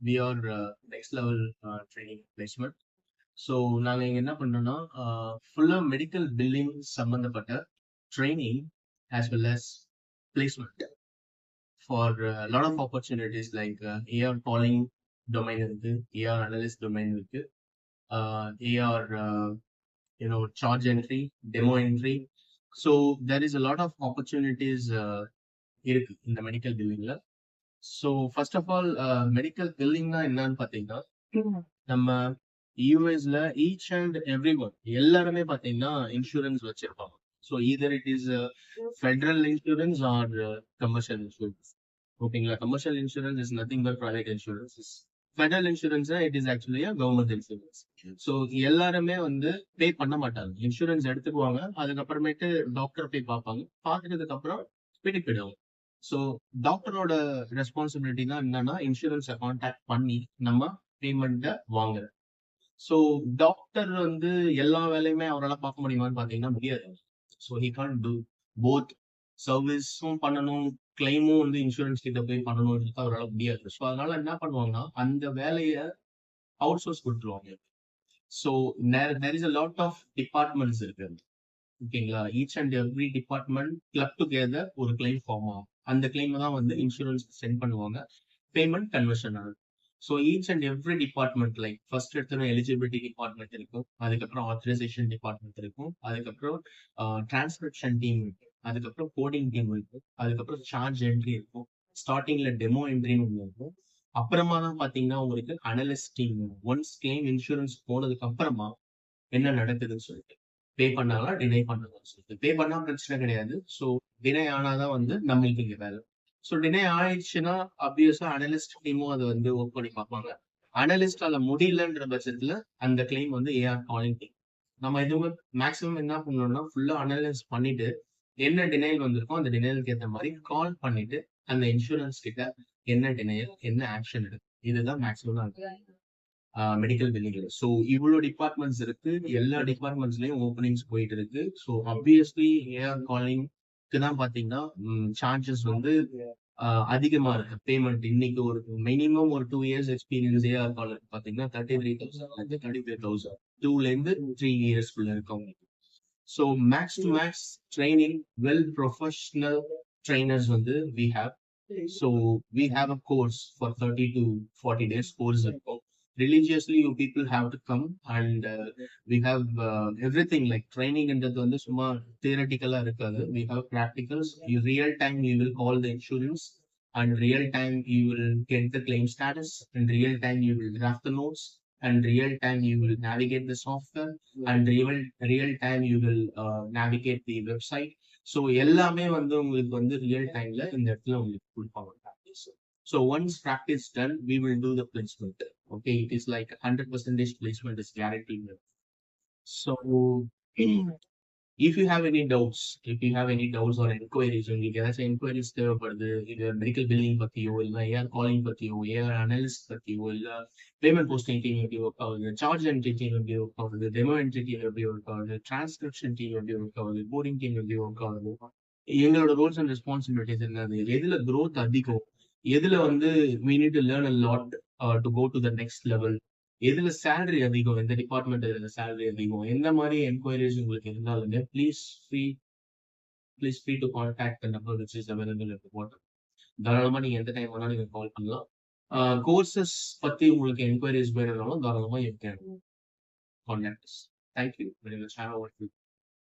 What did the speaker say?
we are next level training placement. So நாங்கள் இங்கே என்ன பண்ணோம்னா ஃபுல்லாக மெடிக்கல் பில்லிங் சம்மந்தப்பட்ட training as well as placement for a lot of opportunities like AR calling domain இருக்கு, AR analyst domain இருக்கு, AR charge entry, demo entry. So there is a lot of opportunities இருக்கு இந்த medical பில்லிங்ல. So first of all medical பில்லிங்னா என்னன்னு பார்த்தீங்கன்னா, நம்ம யூஎஸ்ல ஈச் அண்ட் எவ்ரி ஒன் எல்லாருமே பார்த்தீங்கன்னா இன்சூரன்ஸ் வச்சிருப்பாங்க. So either it is federal insurance or commercial insurance. ஓகேங்களா? Commercial insurance is nothing but private insurance. Federal insurance it is actually government insurance. So எல்லாருமே வந்து பே பண்ண மாட்டாங்க. இன்சூரன்ஸ் எடுத்துக்குவாங்க, அதுக்கப்புறமேட்டு டாக்டர் போய் பார்ப்பாங்க, பார்த்துட்டதுக்கு அப்புறம் வீட்டுக்கு போயிடுவாங்க. ஸோ டாக்டரோட ரெஸ்பான்சிபிலிட்டி தான் என்னன்னா இன்சூரன்ஸை கான்டாக்ட் பண்ணி நம்ம பேமெண்ட்டை வாங்குறது. ஸோ டாக்டர் வந்து எல்லா வேலையுமே அவரால் பார்க்க முடியுமான்னு பார்த்தீங்கன்னா முடியாது. So he can't do both. சர்வீஸும் பண்ணணும், கிளைமும் வந்து இன்சூரன்ஸ் கிட்ட போய் பண்ணணும்னு அவரால் முடியாது. ஸோ அதனால என்ன பண்ணுவாங்கன்னா அந்த வேலையை அவுட் சோர்ஸ் கொடுத்துருவாங்க. So there is a lot of departments இருக்கு. ஓகேங்களா? Each and every department club together ஒரு கிளைம் ஃபார்ம் ஆகும். அந்த கிளைம் தான் வந்து இன்சூரன்ஸ் சென்ட் பண்ணுவாங்க, பேமெண்ட் கன்வர்ஷன் ஆகும். So each and every department like first எடுத்தோன்னா எலிஜிபிலிட்டி டிபார்ட்மெண்ட் இருக்கும், அதுக்கப்புறம் ஆத்தரைசேஷன் டிபார்ட்மெண்ட் இருக்கும், அதுக்கப்புறம் டிரான்ஸ்கிரிப்ஷன் டீம் இருக்கும், அதுக்கப்புறம் கோடிங் டீம் இருக்கும், அதுக்கப்புறம் சார்ஜ் என்ட்ரி இருக்கும், ஸ்டார்டிங்ல டெமோ என்ட்ரின்னு ஒன்று இருக்கும். அப்புறமா தான் பார்த்தீங்கன்னா உங்களுக்கு analyst team. Once claim insurance போனதுக்கு அப்புறமா என்ன நடக்குதுன்னு சொல்லிட்டு பே பண்ணாங்களா டினை பண்ணாங்கன்னு சொல்லிட்டு. பே பண்ணா பிரச்சனை கிடையாது. ஸோ டினை ஆனாதான் வந்து நம்மளுக்கு இங்க வேலை. ஸோ டினை ஆயிடுச்சுன்னா அப்வியஸா அனலிஸ்ட் டீமும் அதை வந்து ஒர்க் பண்ணி பார்ப்பாங்க. அனலிஸ்ட் அதை முடியலன்ற பட்சத்துல அந்த கிளைம் வந்து ஏஆர் காலிங் டீம். நம்ம எதுவுமே மேக்ஸிமம் என்ன பண்ணணும்னா ஃபுல்லா அனலைஸ் பண்ணிட்டு என்ன டினைல் வந்திருக்கோ அந்த டினைலுக்கு ஏற்ற மாதிரி கால் பண்ணிட்டு அந்த இன்சூரன்ஸ் கிட்ட என்ன டினைல், என்ன ஆக்ஷன் எடுக்கும், இதுதான் மேக்ஸிமம் மெடிக்கல் பில்லிங்ல. ஸோ இவ்வளோ டிபார்ட்மெண்ட்ஸ் இருக்கு, எல்லா டிபார்ட்மெண்ட்ஸ்லயும் ஓப்பனிங்ஸ் போயிட்டு இருக்கு. ஸோ அப்வியஸ்லி ஏஆர் காலிங்க்கு தான் பாத்தீங்கன்னா சார்ஜஸ் வந்து அதிகமா இருக்கு. பேமெண்ட் இன்னைக்கு ஒரு மினிமம் ஒரு 2 years எக்ஸ்பீரியன்ஸ் ஏஆர் காலர் பாத்தீங்கன்னா 33,000 35,000 2ல இருந்து 3 yearsக்குள்ள இருக்கவங்களுக்கு. So max to max training well professional trainers வந்து we have. So we have a course for 30 to 40 days course இருக்கும். Religiously you people have to come and we have everything like training என்றது வந்து சும்மா theoretical இருக்காது. We have practicals. You real time you will call the insurance and real time you will get the claim status and real time you will draft the notes and real time you will navigate the software and real time you will navigate the website. So எல்லாமே வந்து உங்களுக்கு வந்து real டைம்ல இந்த இடத்துல உங்களுக்கு கொடுப்பாங்க. So once practice done, we will do the placement. Okay, it is like 100% placement is guaranteed. So if you have any doubts, or inquiries, உங்களுக்கு ஏதாச்சும் inquiries தேவைப்படுது, இது மெடிக்கல் பில்லிங் பத்தியோ இல்ல ஏஆர் காலிங் பத்தியோ ஏஆர் அனலிஸ்ட் பத்தியோ இல்ல payment posting team எப்படி ஒர்க் ஆகுது, சார்ஜ் என்ட்ரி டீம் எப்படி ஒர்க் ஆகுது, டெமோ என்ட்ரி டீம் எப்படி ஒர்க் ஆகுது, டிரான்ஸ்கிரிப்ஷன் டீம் எப்படி ஒர்க் ஆகுது, கோடிங் டீம் எப்படி ஒர்க் ஆகுது, எங்களோட ரோல்ஸ் அண்ட் ரெஸ்பான்சிபிலிட்டிஸ் என்னது, எதுல growth அதிகம், எதுல வந்து we need to learn a lot to go to the next level, எதுல சேலரி அதிகம், எந்த டிபார்ட்மெண்ட் எதுல சேலரி அதிகம், எந்த மாதிரி என்கொயரிஸ் உங்களுக்கு இருந்தாலுமே please free to contact the number which is available in the bottom. தாராளமா நீங்க எந்த டைம் வேணாலும் நீங்க கால் பண்ணலாம். கோர்சஸ் பத்தி உங்களுக்கு என்கொயரிஸ் வேணும்னாலும் தாராளமா you can contact as. Thank you very much. Have a wonderful